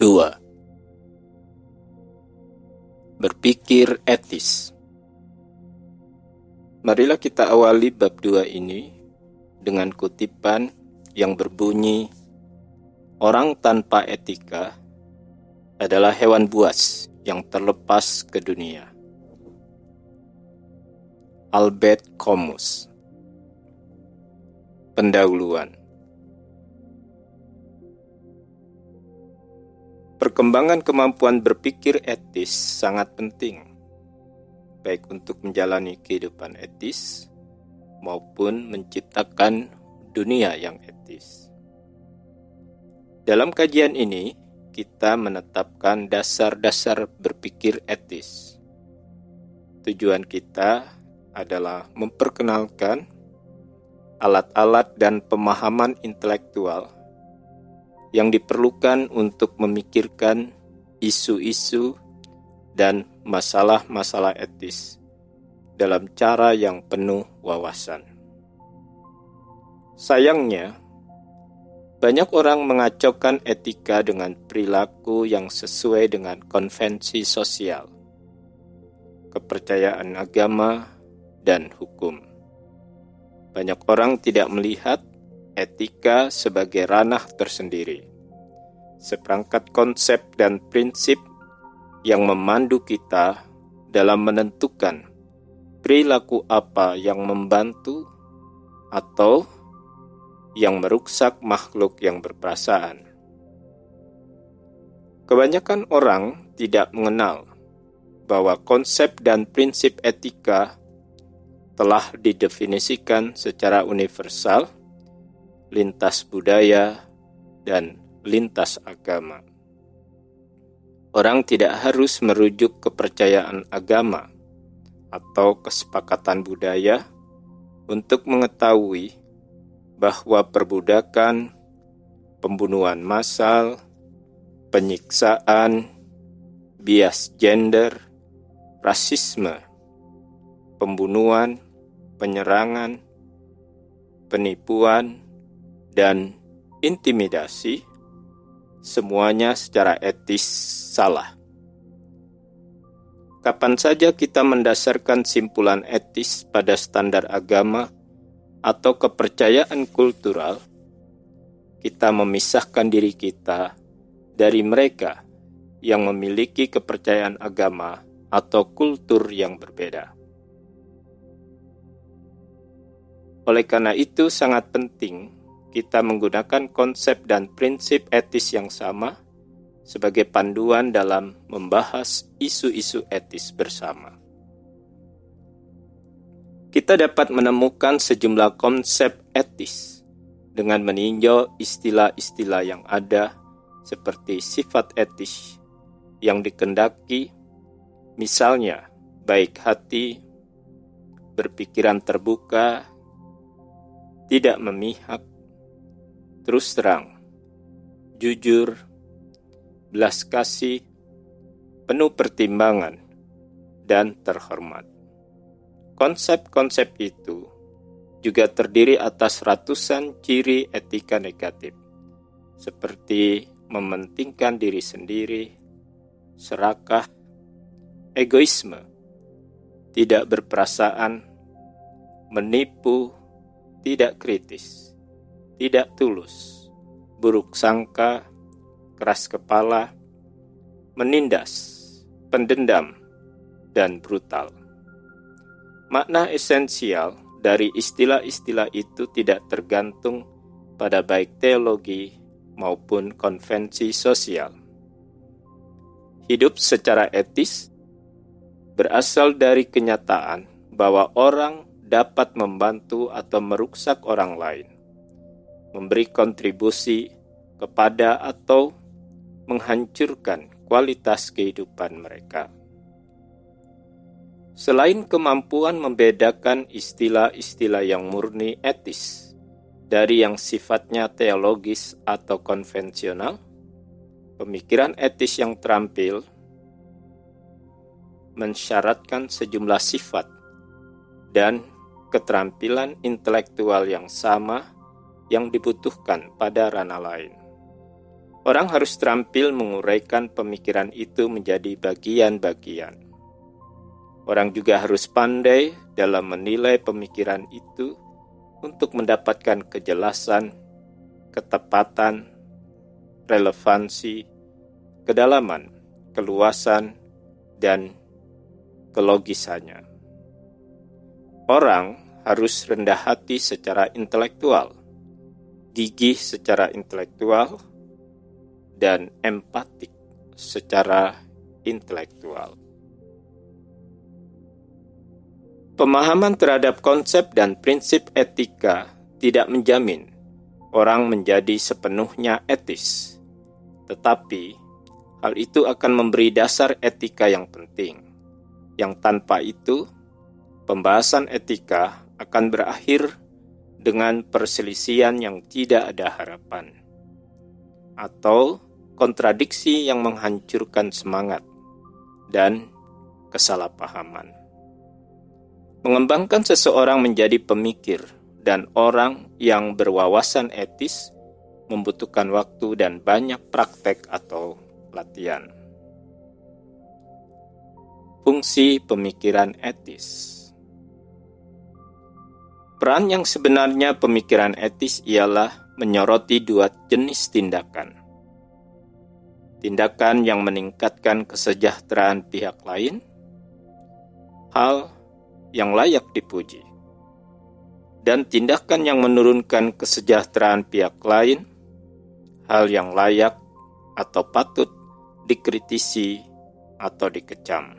2. Berpikir etis. Marilah kita awali bab 2 ini dengan kutipan yang berbunyi, "Orang tanpa etika adalah hewan buas yang terlepas ke dunia." Albert Camus. Pendahuluan. Perkembangan kemampuan berpikir etis sangat penting, baik untuk menjalani kehidupan etis maupun menciptakan dunia yang etis. Dalam kajian ini, kita menetapkan dasar-dasar berpikir etis. Tujuan kita adalah memperkenalkan alat-alat dan pemahaman intelektual yang diperlukan untuk memikirkan isu-isu dan masalah-masalah etis dalam cara yang penuh wawasan. Sayangnya, banyak orang mengacaukan etika dengan perilaku yang sesuai dengan konvensi sosial, kepercayaan agama, dan hukum. Banyak orang tidak melihat etika sebagai ranah tersendiri, seperangkat konsep dan prinsip yang memandu kita dalam menentukan perilaku apa yang membantu atau yang merusak makhluk yang berperasaan. Kebanyakan orang tidak mengenal bahwa konsep dan prinsip etika telah didefinisikan secara universal lintas budaya, dan lintas agama. Orang tidak harus merujuk kepercayaan agama atau kesepakatan budaya untuk mengetahui bahwa perbudakan, pembunuhan massal, penyiksaan, bias gender, rasisme, pembunuhan, penyerangan, penipuan, dan intimidasi, semuanya secara etis salah. Kapan saja kita mendasarkan simpulan etis pada standar agama atau kepercayaan kultural, kita memisahkan diri kita dari mereka yang memiliki kepercayaan agama atau kultur yang berbeda. Oleh karena itu, sangat penting kita menggunakan konsep dan prinsip etis yang sama sebagai panduan dalam membahas isu-isu etis bersama. Kita dapat menemukan sejumlah konsep etis dengan meninjau istilah-istilah yang ada seperti sifat etis yang dikehendaki, misalnya baik hati, berpikiran terbuka, tidak memihak, terus terang, jujur, belas kasih, penuh pertimbangan, dan terhormat. Konsep-konsep itu juga terdiri atas ratusan ciri etika negatif, seperti mementingkan diri sendiri, serakah, egoisme, tidak berperasaan, menipu, tidak kritis, tidak tulus, buruk sangka, keras kepala, menindas, pendendam, dan brutal. Makna esensial dari istilah-istilah itu tidak tergantung pada baik teologi maupun konvensi sosial. Hidup secara etis berasal dari kenyataan bahwa orang dapat membantu atau merusak orang lain, memberi kontribusi kepada atau menghancurkan kualitas kehidupan mereka. Selain kemampuan membedakan istilah-istilah yang murni etis dari yang sifatnya teologis atau konvensional, pemikiran etis yang terampil mensyaratkan sejumlah sifat dan keterampilan intelektual yang sama yang dibutuhkan pada ranah lain. Orang harus terampil menguraikan pemikiran itu menjadi bagian-bagian. Orang juga harus pandai dalam menilai pemikiran itu untuk mendapatkan kejelasan, ketepatan, relevansi, kedalaman, keluasan, dan kelogisannya. Orang harus rendah hati secara intelektual, gigih secara intelektual, dan empatik secara intelektual. Pemahaman terhadap konsep dan prinsip etika tidak menjamin orang menjadi sepenuhnya etis, tetapi hal itu akan memberi dasar etika yang penting, yang tanpa itu pembahasan etika akan berakhir dengan perselisihan yang tidak ada harapan, atau kontradiksi yang menghancurkan semangat dan kesalahpahaman. Mengembangkan seseorang menjadi pemikir dan orang yang berwawasan etis membutuhkan waktu dan banyak praktek atau latihan. Fungsi pemikiran etis. Peran yang sebenarnya pemikiran etis ialah menyoroti dua jenis tindakan. Tindakan yang meningkatkan kesejahteraan pihak lain, hal yang layak dipuji, dan tindakan yang menurunkan kesejahteraan pihak lain, hal yang layak atau patut dikritisi atau dikecam.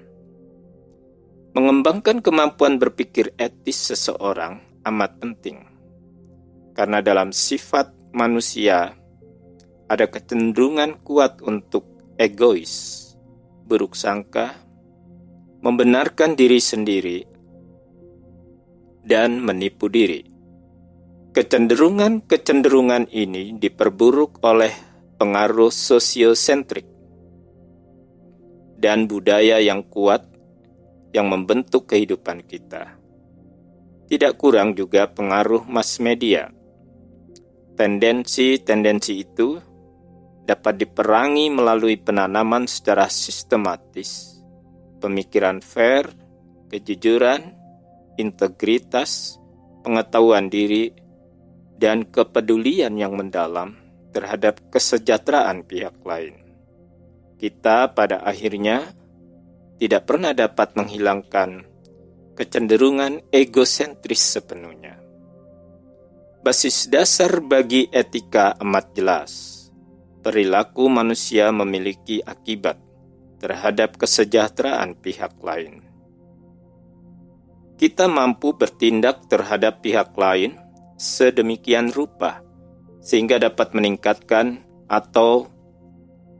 Mengembangkan kemampuan berpikir etis seseorang amat penting, karena dalam sifat manusia ada kecenderungan kuat untuk egois, buruk sangka, membenarkan diri sendiri, dan menipu diri. Kecenderungan ini diperburuk oleh pengaruh sosiosentrik dan budaya yang kuat yang membentuk kehidupan kita. Tidak kurang juga pengaruh mass media. Tendensi-tendensi itu dapat diperangi melalui penanaman secara sistematis, pemikiran fair, kejujuran, integritas, pengetahuan diri, dan kepedulian yang mendalam terhadap kesejahteraan pihak lain. Kita pada akhirnya tidak pernah dapat menghilangkan kecenderungan egosentris sepenuhnya. Basis dasar bagi etika amat jelas. Perilaku manusia memiliki akibat terhadap kesejahteraan pihak lain. Kita mampu bertindak terhadap pihak lain sedemikian rupa sehingga dapat meningkatkan atau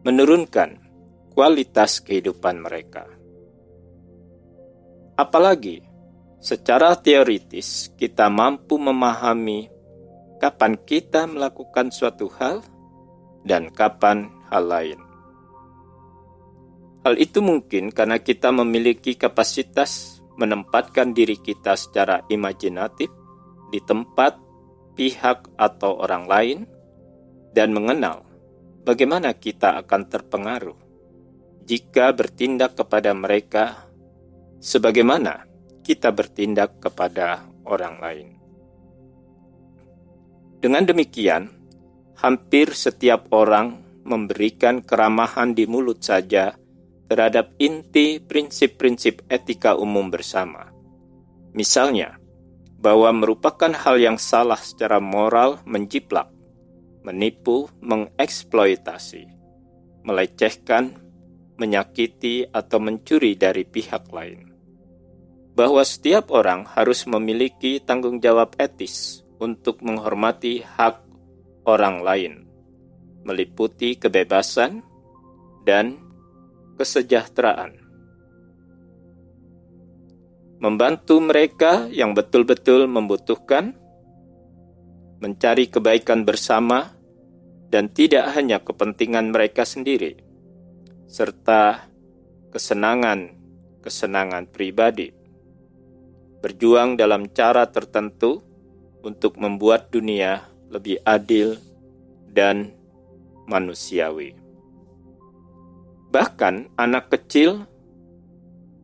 menurunkan kualitas kehidupan mereka. Apalagi, secara teoritis kita mampu memahami kapan kita melakukan suatu hal dan kapan hal lain. Hal itu mungkin karena kita memiliki kapasitas menempatkan diri kita secara imajinatif di tempat, pihak, atau orang lain dan mengenal bagaimana kita akan terpengaruh jika bertindak kepada mereka sebagaimana kita bertindak kepada orang lain. Dengan demikian, hampir setiap orang memberikan keramahan di mulut saja terhadap inti prinsip-prinsip etika umum bersama. Misalnya, bahwa merupakan hal yang salah secara moral menjiplak, menipu, mengeksploitasi, melecehkan, menyakiti, atau mencuri dari pihak lain. Bahwa setiap orang harus memiliki tanggung jawab etis untuk menghormati hak orang lain, meliputi kebebasan dan kesejahteraan. Membantu mereka yang betul-betul membutuhkan, mencari kebaikan bersama, dan tidak hanya kepentingan mereka sendiri, serta kesenangan pribadi. Berjuang dalam cara tertentu untuk membuat dunia lebih adil dan manusiawi. Bahkan anak kecil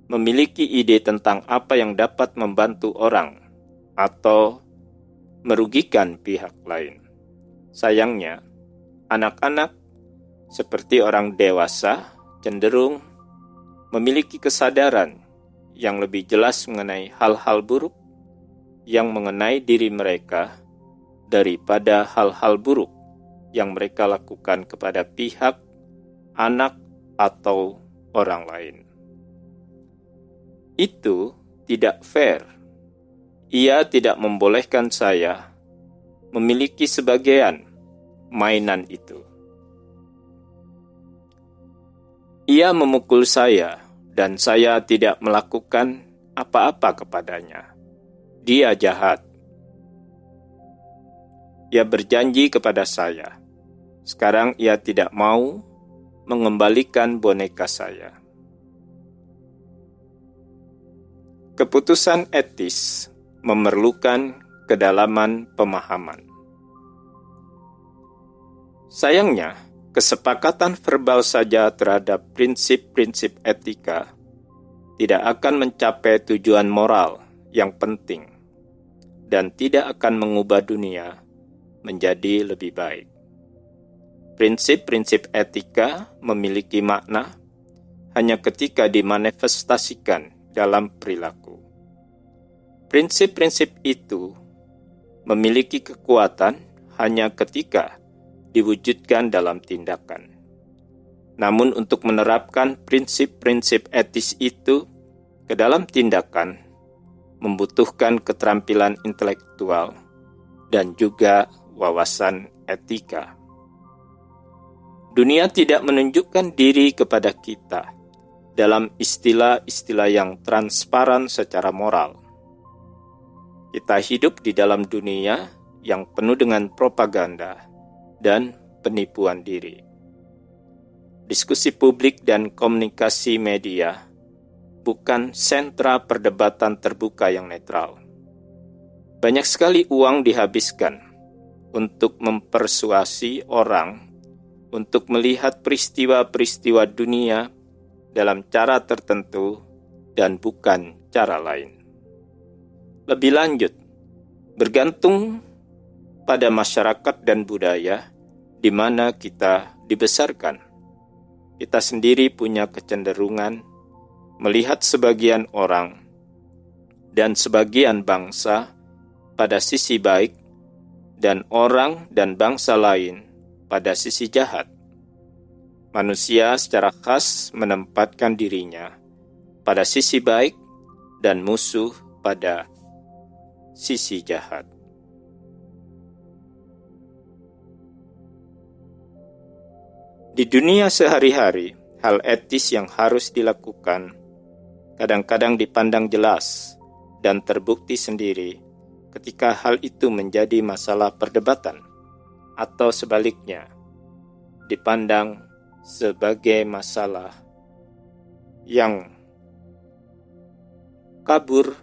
memiliki ide tentang apa yang dapat membantu orang atau merugikan pihak lain. Sayangnya, anak-anak seperti orang dewasa cenderung memiliki kesadaran yang lebih jelas mengenai hal-hal buruk yang mengenai diri mereka daripada hal-hal buruk yang mereka lakukan kepada pihak, anak, atau orang lain. Itu tidak fair. Ia tidak membolehkan saya memiliki sebagian mainan itu. Ia memukul saya dan saya tidak melakukan apa-apa kepadanya. Dia jahat. Ia berjanji kepada saya. Sekarang ia tidak mau mengembalikan boneka saya. Keputusan etis memerlukan kedalaman pemahaman. Sayangnya, kesepakatan verbal saja terhadap prinsip-prinsip etika tidak akan mencapai tujuan moral yang penting dan tidak akan mengubah dunia menjadi lebih baik. Prinsip-prinsip etika memiliki makna hanya ketika dimanifestasikan dalam perilaku. Prinsip-prinsip itu memiliki kekuatan hanya ketika diwujudkan dalam tindakan. Namun untuk menerapkan prinsip-prinsip etis itu ke dalam tindakan membutuhkan keterampilan intelektual dan juga wawasan etika. Dunia tidak menunjukkan diri kepada kita dalam istilah-istilah yang transparan secara moral. Kita hidup di dalam dunia yang penuh dengan propaganda dan penipuan diri. Diskusi publik dan komunikasi media bukan sentra perdebatan terbuka yang netral. Banyak sekali uang dihabiskan untuk mempersuasi orang untuk melihat peristiwa-peristiwa dunia dalam cara tertentu dan bukan cara lain. Lebih lanjut, bergantung pada masyarakat dan budaya di mana kita dibesarkan. Kita sendiri punya kecenderungan melihat sebagian orang dan sebagian bangsa pada sisi baik dan orang dan bangsa lain pada sisi jahat. Manusia secara khas menempatkan dirinya pada sisi baik dan musuh pada sisi jahat. Di dunia sehari-hari, hal etis yang harus dilakukan kadang-kadang dipandang jelas dan terbukti sendiri ketika hal itu menjadi masalah perdebatan, atau sebaliknya, dipandang sebagai masalah yang kabur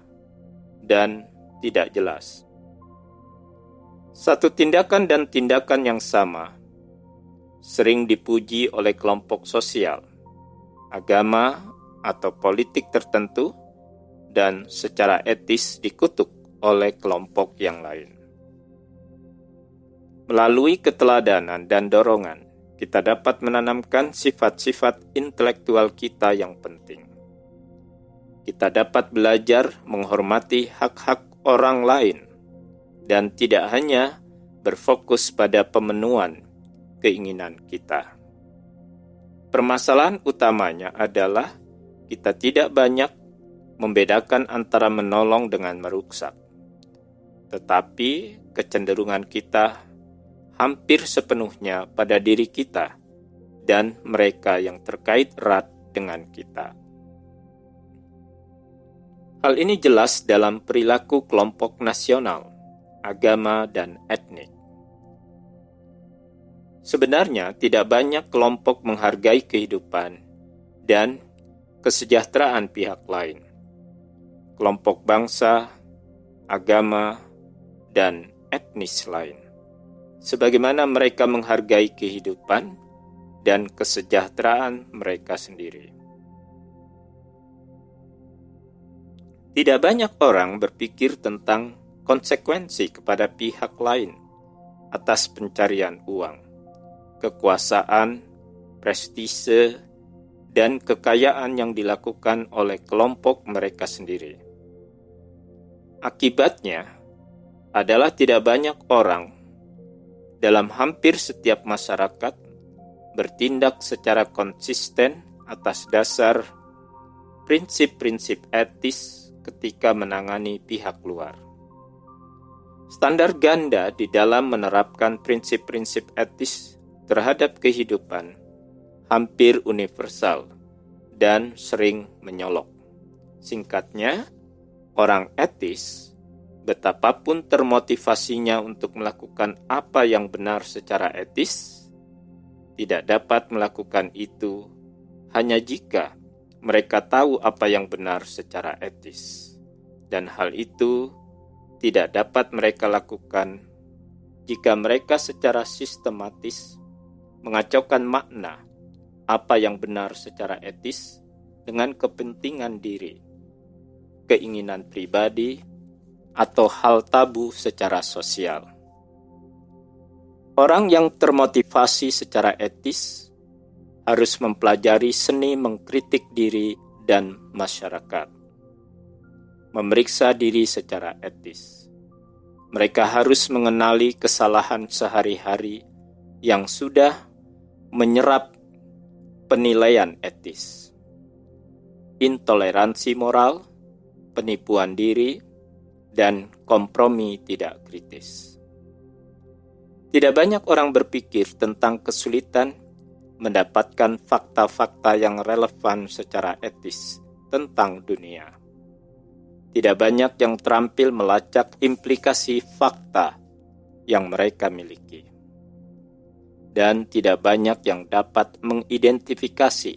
dan tidak jelas. Satu tindakan dan tindakan yang sama sering dipuji oleh kelompok sosial, agama, atau politik tertentu, dan secara etis dikutuk oleh kelompok yang lain. Melalui keteladanan dan dorongan, kita dapat menanamkan sifat-sifat intelektual kita yang penting. Kita dapat belajar menghormati hak-hak orang lain dan tidak hanya berfokus pada pemenuhan keinginan kita. Permasalahan utamanya adalah kita tidak banyak membedakan antara menolong dengan merusak. Tetapi kecenderungan kita hampir sepenuhnya pada diri kita dan mereka yang terkait erat dengan kita. Hal ini jelas dalam perilaku kelompok nasional, agama, dan etnik. Sebenarnya tidak banyak kelompok menghargai kehidupan dan kesejahteraan pihak lain. Kelompok bangsa, agama, dan etnis lain. sebagaimana mereka menghargai kehidupan dan kesejahteraan mereka sendiri. Tidak banyak orang berpikir tentang konsekuensi kepada pihak lain atas pencarian uang, kekuasaan, prestise, dan kekayaan yang dilakukan oleh kelompok mereka sendiri. Akibatnya adalah tidak banyak orang dalam hampir setiap masyarakat bertindak secara konsisten atas dasar prinsip-prinsip etis ketika menangani pihak luar. Standar ganda di dalam menerapkan prinsip-prinsip etis terhadap kehidupan hampir universal dan sering menyolok. Singkatnya, orang etis, betapapun termotivasinya untuk melakukan apa yang benar secara etis, tidak dapat melakukan itu hanya jika mereka tahu apa yang benar secara etis. Dan hal itu tidak dapat mereka lakukan jika mereka secara sistematis mengacaukan makna apa yang benar secara etis dengan kepentingan diri, keinginan pribadi, atau hal tabu secara sosial. Orang yang termotivasi secara etis harus mempelajari seni mengkritik diri dan masyarakat, memeriksa diri secara etis. Mereka harus mengenali kesalahan sehari-hari yang sudah menyerap penilaian etis, intoleransi moral, penipuan diri, dan kompromi tidak kritis. Tidak banyak orang berpikir tentang kesulitan mendapatkan fakta-fakta yang relevan secara etis tentang dunia. Tidak banyak yang terampil melacak implikasi fakta yang mereka miliki. Dan tidak banyak yang dapat mengidentifikasi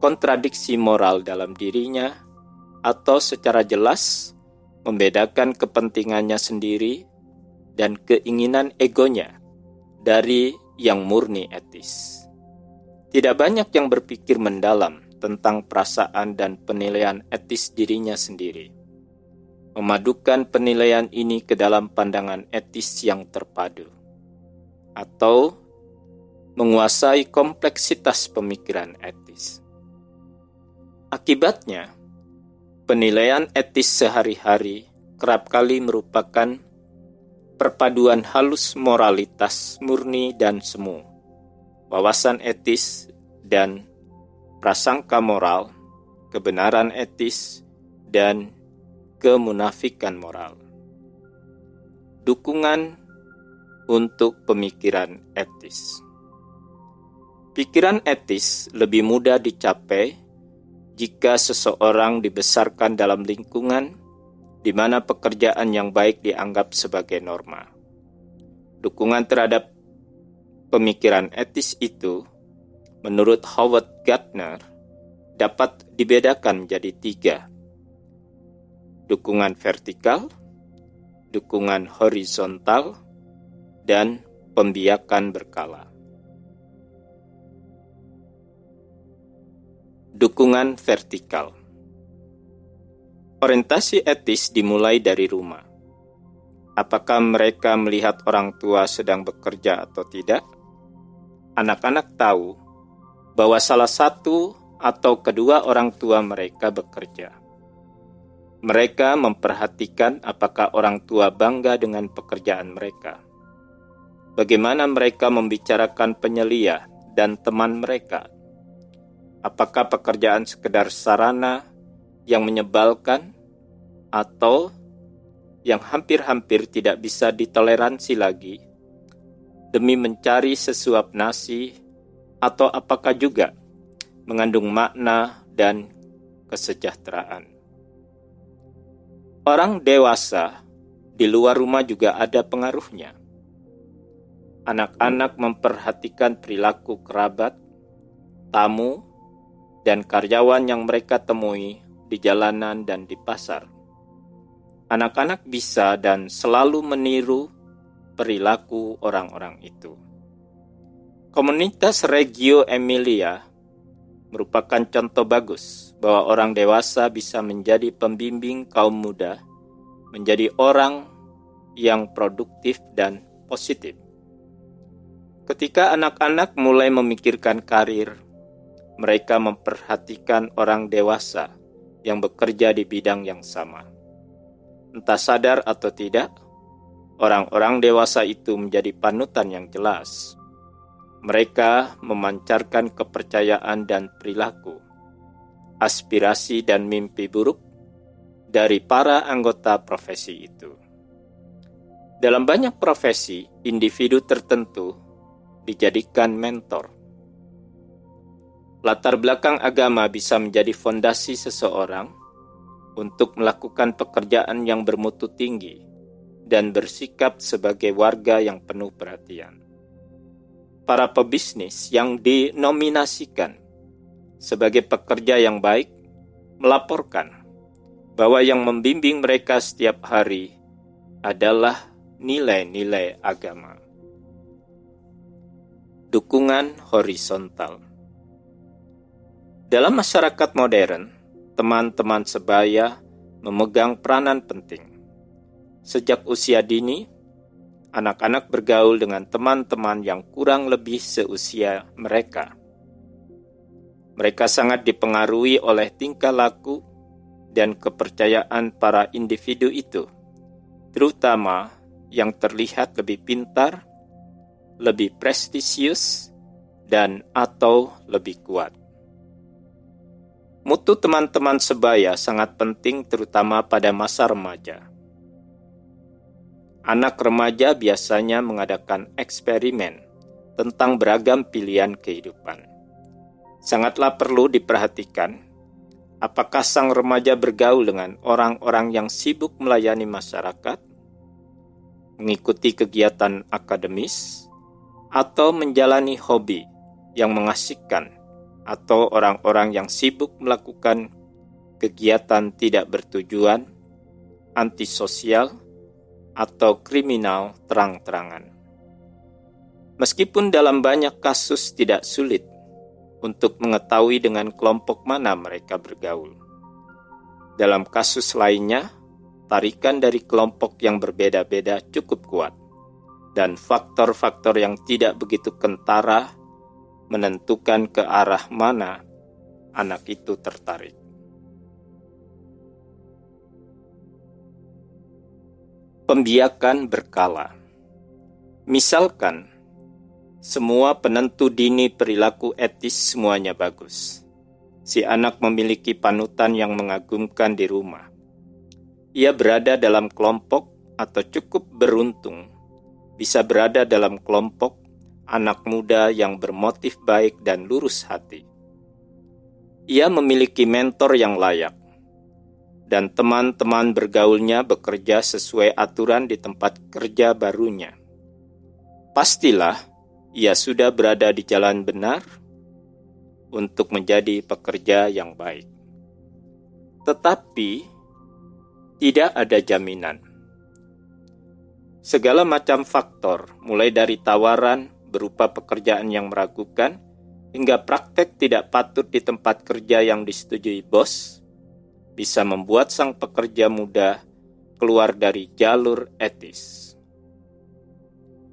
kontradiksi moral dalam dirinya atau secara jelas membedakan kepentingannya sendiri dan keinginan egonya dari yang murni etis. Tidak banyak yang berpikir mendalam tentang perasaan dan penilaian etis dirinya sendiri. Memadukan penilaian ini ke dalam pandangan etis yang terpadu, atau menguasai kompleksitas pemikiran etis. Akibatnya, penilaian etis sehari-hari kerap kali merupakan perpaduan halus moralitas murni dan semu, wawasan etis dan prasangka moral, kebenaran etis, dan kemunafikan moral. Dukungan untuk pemikiran etis. Pikiran etis lebih mudah dicapai jika seseorang dibesarkan dalam lingkungan di mana pekerjaan yang baik dianggap sebagai norma. Dukungan terhadap pemikiran etis itu, menurut Howard Gardner, dapat dibedakan menjadi 3. Dukungan vertikal, dukungan horizontal, dan pembiakan berkala. Dukungan vertikal. Orientasi etis dimulai dari rumah. Apakah mereka melihat orang tua sedang bekerja atau tidak? Anak-anak tahu bahwa salah satu atau kedua orang tua mereka bekerja. Mereka memperhatikan apakah orang tua bangga dengan pekerjaan mereka. Bagaimana mereka membicarakan penyelia dan teman mereka. Apakah pekerjaan sekedar sarana yang menyebalkan atau yang hampir-hampir tidak bisa ditoleransi lagi demi mencari sesuap nasi, atau apakah juga mengandung makna dan kesejahteraan. Orang dewasa di luar rumah juga ada pengaruhnya. Anak-anak memperhatikan perilaku kerabat, tamu, dan karyawan yang mereka temui di jalanan dan di pasar. Anak-anak bisa dan selalu meniru perilaku orang-orang itu. Komunitas Reggio Emilia merupakan contoh bagus bahwa orang dewasa bisa menjadi pembimbing kaum muda menjadi orang yang produktif dan positif. Ketika anak-anak mulai memikirkan karir, mereka memperhatikan orang dewasa yang bekerja di bidang yang sama. Entah sadar atau tidak, orang-orang dewasa itu menjadi panutan yang jelas. Mereka memancarkan kepercayaan dan perilaku, aspirasi dan mimpi buruk dari para anggota profesi itu. Dalam banyak profesi, individu tertentu dijadikan mentor. Latar belakang agama bisa menjadi fondasi seseorang untuk melakukan pekerjaan yang bermutu tinggi dan bersikap sebagai warga yang penuh perhatian. Para pebisnis yang dinominasikan sebagai pekerja yang baik melaporkan bahwa yang membimbing mereka setiap hari adalah nilai-nilai agama. Dukungan horizontal. Dalam masyarakat modern, teman-teman sebaya memegang peranan penting. Sejak usia dini, anak-anak bergaul dengan teman-teman yang kurang lebih seusia mereka. Mereka sangat dipengaruhi oleh tingkah laku dan kepercayaan para individu itu, terutama yang terlihat lebih pintar, lebih prestisius, dan atau lebih kuat. Mutu teman-teman sebaya sangat penting terutama pada masa remaja. Anak remaja biasanya mengadakan eksperimen tentang beragam pilihan kehidupan. Sangatlah perlu diperhatikan apakah sang remaja bergaul dengan orang-orang yang sibuk melayani masyarakat, mengikuti kegiatan akademis, atau menjalani hobi yang mengasyikkan, atau orang-orang yang sibuk melakukan kegiatan tidak bertujuan, antisosial, atau kriminal terang-terangan. Meskipun dalam banyak kasus tidak sulit untuk mengetahui dengan kelompok mana mereka bergaul. Dalam kasus lainnya, tarikan dari kelompok yang berbeda-beda cukup kuat, dan faktor-faktor yang tidak begitu kentara menentukan ke arah mana anak itu tertarik. Pembiakan berkala. Misalkan, semua penentu dini perilaku etis semuanya bagus. Si anak memiliki panutan yang mengagumkan di rumah. Ia berada dalam kelompok atau cukup beruntung bisa berada dalam kelompok anak muda yang bermotif baik dan lurus hati. Ia memiliki mentor yang layak, dan teman-teman bergaulnya bekerja sesuai aturan di tempat kerja barunya. Pastilah ia sudah berada di jalan benar untuk menjadi pekerja yang baik. Tetapi tidak ada jaminan. Segala macam faktor, mulai dari tawaran berupa pekerjaan yang meragukan, hingga praktek tidak patut di tempat kerja yang disetujui bos, bisa membuat sang pekerja muda keluar dari jalur etis.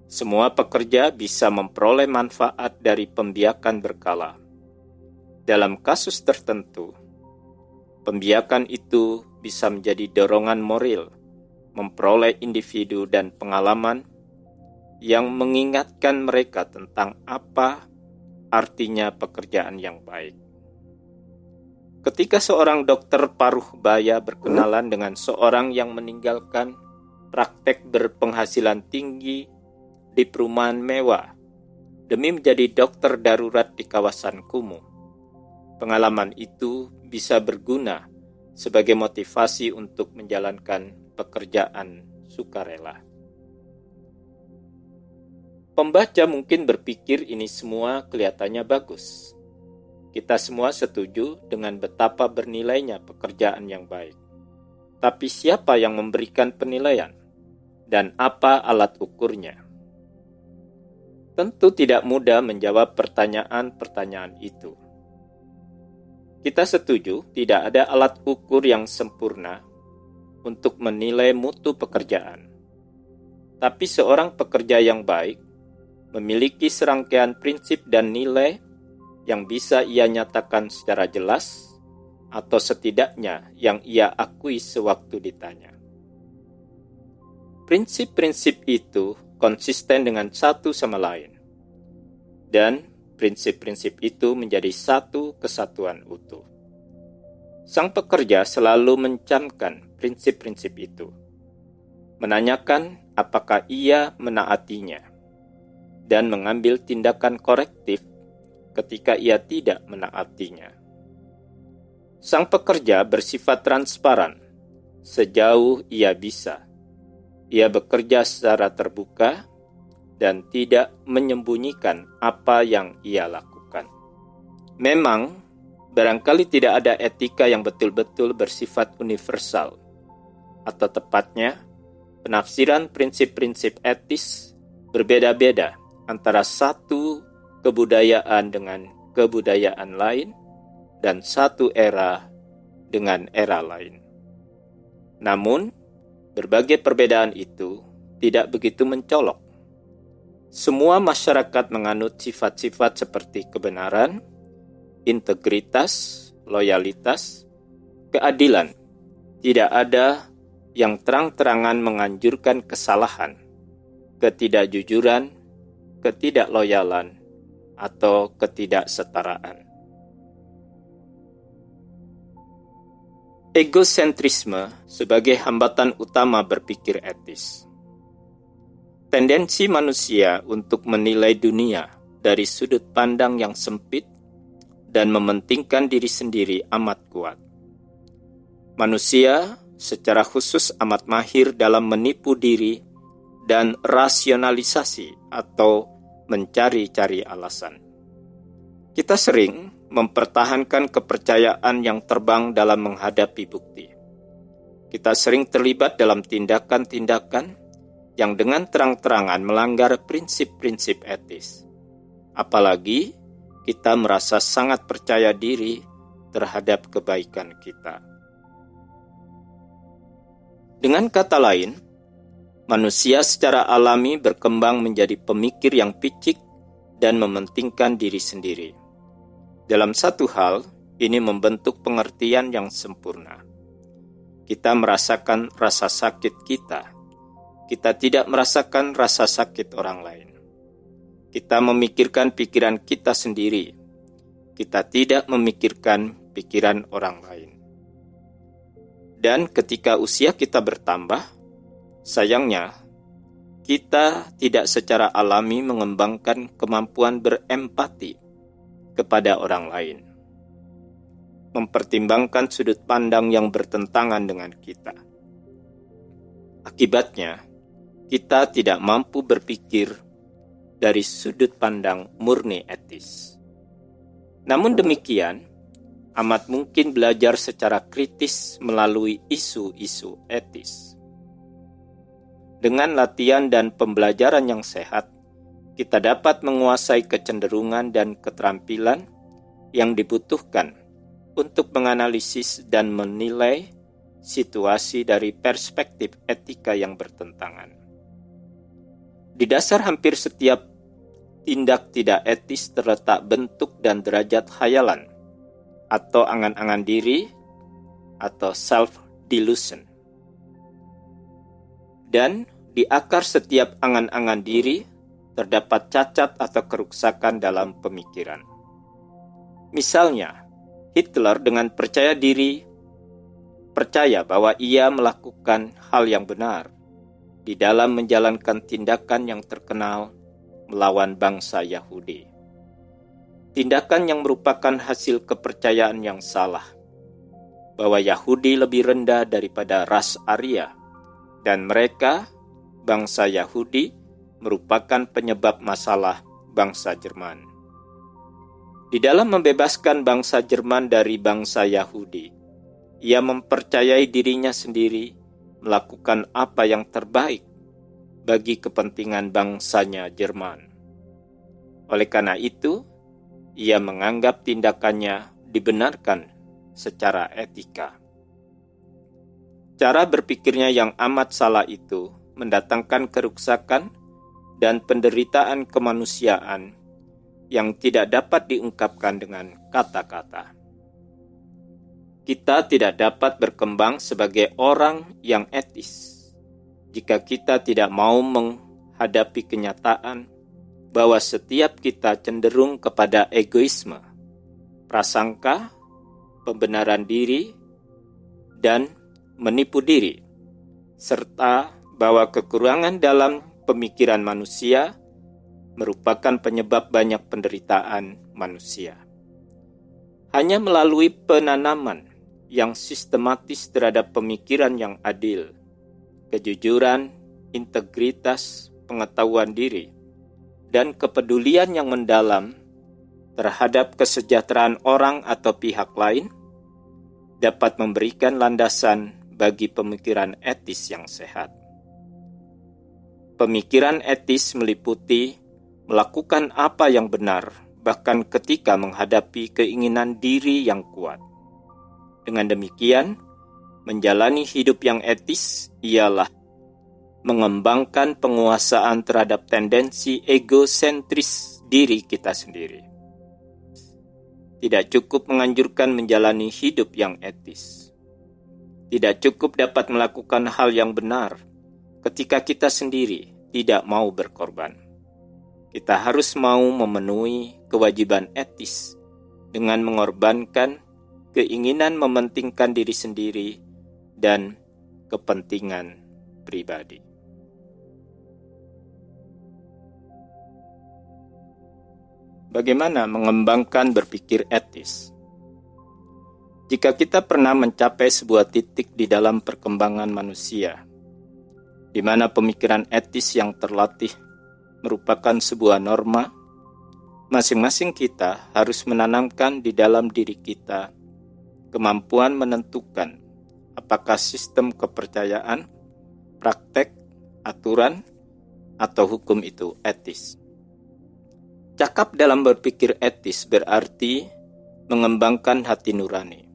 Semua pekerja bisa memperoleh manfaat dari pembiakan berkala. Dalam kasus tertentu, pembiakan itu bisa menjadi dorongan moral, memperoleh individu dan pengalaman yang mengingatkan mereka tentang apa artinya pekerjaan yang baik. Ketika seorang dokter paruh baya berkenalan dengan seorang yang meninggalkan praktek berpenghasilan tinggi di perumahan mewah demi menjadi dokter darurat di kawasan kumuh, pengalaman itu bisa berguna sebagai motivasi untuk menjalankan pekerjaan sukarela. Pembaca mungkin berpikir ini semua kelihatannya bagus. Kita semua setuju dengan betapa bernilainya pekerjaan yang baik. Tapi siapa yang memberikan penilaian? dan apa alat ukurnya? Tentu tidak mudah menjawab pertanyaan-pertanyaan itu. Kita setuju tidak ada alat ukur yang sempurna untuk menilai mutu pekerjaan. Tapi seorang pekerja yang baik memiliki serangkaian prinsip dan nilai yang bisa ia nyatakan secara jelas atau setidaknya yang ia akui sewaktu ditanya. Prinsip-prinsip itu konsisten dengan satu sama lain, dan prinsip-prinsip itu menjadi satu kesatuan utuh. Sang pekerja selalu mencamkan prinsip-prinsip itu, menanyakan apakah ia menaatinya, dan mengambil tindakan korektif ketika ia tidak menaatinya. Sang pekerja bersifat transparan sejauh ia bisa. Ia bekerja secara terbuka dan tidak menyembunyikan apa yang ia lakukan. Memang, barangkali tidak ada etika yang betul-betul bersifat universal, atau tepatnya, penafsiran prinsip-prinsip etis berbeda-beda antara satu kebudayaan dengan kebudayaan lain dan satu era dengan era lain. Namun, berbagai perbedaan itu tidak begitu mencolok. Semua masyarakat menganut sifat-sifat seperti kebenaran, integritas, loyalitas, keadilan. Tidak ada yang terang-terangan menganjurkan kesalahan, ketidakjujuran, ketidakloyalan, atau ketidaksetaraan. Egosentrisme sebagai hambatan utama berpikir etis. Tendensi manusia untuk menilai dunia dari sudut pandang yang sempit dan mementingkan diri sendiri amat kuat. Manusia secara khusus amat mahir dalam menipu diri dan rasionalisasi atau mencari-cari alasan. Kita sering mempertahankan kepercayaan yang terbang dalam menghadapi bukti. Kita sering terlibat dalam tindakan-tindakan yang dengan terang-terangan melanggar prinsip-prinsip etis. Apalagi kita merasa sangat percaya diri terhadap kebaikan kita. Dengan kata lain, manusia secara alami berkembang menjadi pemikir yang picik dan mementingkan diri sendiri. Dalam satu hal, ini membentuk pengertian yang sempurna. Kita merasakan rasa sakit kita. Kita tidak merasakan rasa sakit orang lain. Kita memikirkan pikiran kita sendiri. Kita tidak memikirkan pikiran orang lain. Dan ketika usia kita bertambah, sayangnya, kita tidak secara alami mengembangkan kemampuan berempati kepada orang lain, mempertimbangkan sudut pandang yang bertentangan dengan kita. Akibatnya, kita tidak mampu berpikir dari sudut pandang murni etis. Namun demikian, amat mungkin belajar secara kritis melalui isu-isu etis. Dengan latihan dan pembelajaran yang sehat, kita dapat menguasai kecenderungan dan keterampilan yang dibutuhkan untuk menganalisis dan menilai situasi dari perspektif etika yang bertentangan. Di dasar hampir setiap tindak tidak etis terletak bentuk dan derajat khayalan atau angan-angan diri atau self-delusion. Dan di akar setiap angan-angan diri terdapat cacat atau keruksakan dalam pemikiran. Misalnya, Hitler dengan percaya diri, percaya bahwa ia melakukan hal yang benar di dalam menjalankan tindakan yang terkenal melawan bangsa Yahudi. Tindakan yang merupakan hasil kepercayaan yang salah, bahwa Yahudi lebih rendah daripada ras Arya, dan mereka, bangsa Yahudi, merupakan penyebab masalah bangsa Jerman. Di dalam membebaskan bangsa Jerman dari bangsa Yahudi, ia mempercayai dirinya sendiri melakukan apa yang terbaik bagi kepentingan bangsanya Jerman. Oleh karena itu, ia menganggap tindakannya dibenarkan secara etika. Cara berpikirnya yang amat salah itu mendatangkan kerusakan dan penderitaan kemanusiaan yang tidak dapat diungkapkan dengan kata-kata. Kita tidak dapat berkembang sebagai orang yang etis jika kita tidak mau menghadapi kenyataan bahwa setiap kita cenderung kepada egoisme, prasangka, pembenaran diri, dan menipu diri, serta bahwa kekurangan dalam pemikiran manusia merupakan penyebab banyak penderitaan manusia. Hanya melalui penanaman yang sistematis terhadap pemikiran yang adil, kejujuran, integritas, pengetahuan diri, dan kepedulian yang mendalam terhadap kesejahteraan orang atau pihak lain dapat memberikan landasan bagi pemikiran etis yang sehat. Pemikiran etis meliputi melakukan apa yang benar, bahkan ketika menghadapi keinginan diri yang kuat. Dengan demikian, menjalani hidup yang etis ialah mengembangkan penguasaan terhadap tendensi egosentris diri kita sendiri. Tidak cukup menganjurkan menjalani hidup yang etis. Tidak cukup dapat melakukan hal yang benar ketika kita sendiri tidak mau berkorban. Kita harus mau memenuhi kewajiban etis dengan mengorbankan keinginan mementingkan diri sendiri dan kepentingan pribadi. Bagaimana mengembangkan berpikir etis? Jika kita pernah mencapai sebuah titik di dalam perkembangan manusia, di mana pemikiran etis yang terlatih merupakan sebuah norma, masing-masing kita harus menanamkan di dalam diri kita kemampuan menentukan apakah sistem kepercayaan, praktek, aturan, atau hukum itu etis. Cakap dalam berpikir etis berarti mengembangkan hati nurani,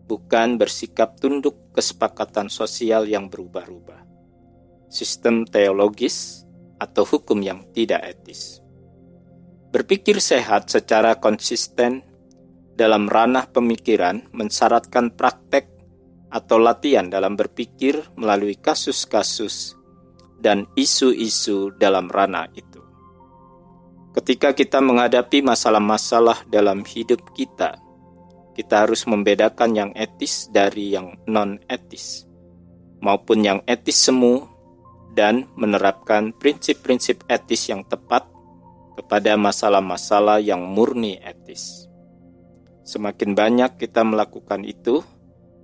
bukan bersikap tunduk kesepakatan sosial yang berubah-ubah, sistem teologis, atau hukum yang tidak etis. Berpikir sehat secara konsisten dalam ranah pemikiran mensyaratkan praktek atau latihan dalam berpikir melalui kasus-kasus dan isu-isu dalam ranah itu. Ketika kita menghadapi masalah-masalah dalam hidup kita, kita harus membedakan yang etis dari yang non-etis, maupun yang etis semu, dan menerapkan prinsip-prinsip etis yang tepat kepada masalah-masalah yang murni etis. Semakin banyak kita melakukan itu,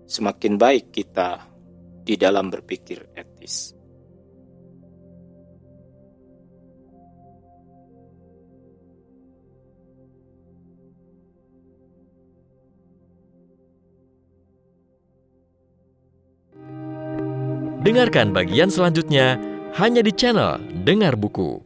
semakin baik kita di dalam berpikir etis. Dengarkan bagian selanjutnya hanya di channel Dengar Buku.